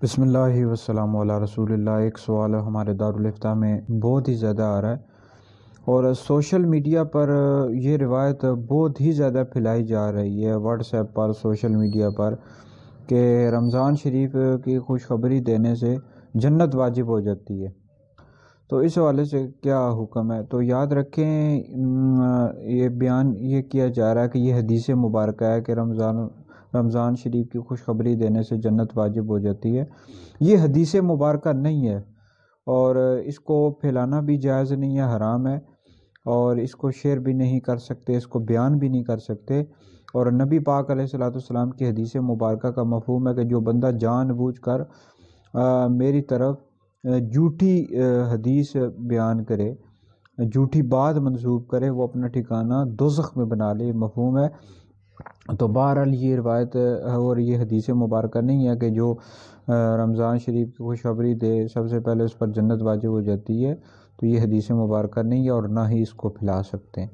بسم اللہ والسلام علی رسول اللہ۔ ایک سوال ہمارے دارالفتاء میں بہت ہی زیادہ آ رہا ہے اور سوشل میڈیا پر یہ روایت بہت ہی زیادہ پھیلائی جا رہی ہے، واٹس ایپ پر، سوشل میڈیا پر، کہ رمضان شریف کی خوشخبری دینے سے جنت واجب ہو جاتی ہے۔ تو اس حوالے سے کیا حکم ہے؟ تو یاد رکھیں، یہ بیان یہ کیا جا رہا ہے کہ یہ حدیث مبارکہ ہے کہ رمضان شریف کی خوشخبری دینے سے جنت واجب ہو جاتی ہے۔ یہ حدیث مبارکہ نہیں ہے اور اس کو پھیلانا بھی جائز نہیں ہے، حرام ہے، اور اس کو شیئر بھی نہیں کر سکتے، اس کو بیان بھی نہیں کر سکتے۔ اور نبی پاک علیہ الصلوۃ والسلام کی حدیث مبارکہ کا مفہوم ہے کہ جو بندہ جان بوجھ کر میری طرف جھوٹی حدیث بیان کرے، جھوٹی بات منسوب کرے، وہ اپنا ٹھکانہ دوزخ میں بنا لے، مفہوم ہے۔ تو بہرحال یہ روایت اور یہ حدیث مبارکہ نہیں ہے کہ جو رمضان شریف کی خوشخبری دے سب سے پہلے اس پر جنت واجب ہو جاتی ہے۔ تو یہ حدیث مبارکہ نہیں ہے اور نہ ہی اس کو پھیلا سکتے ہیں۔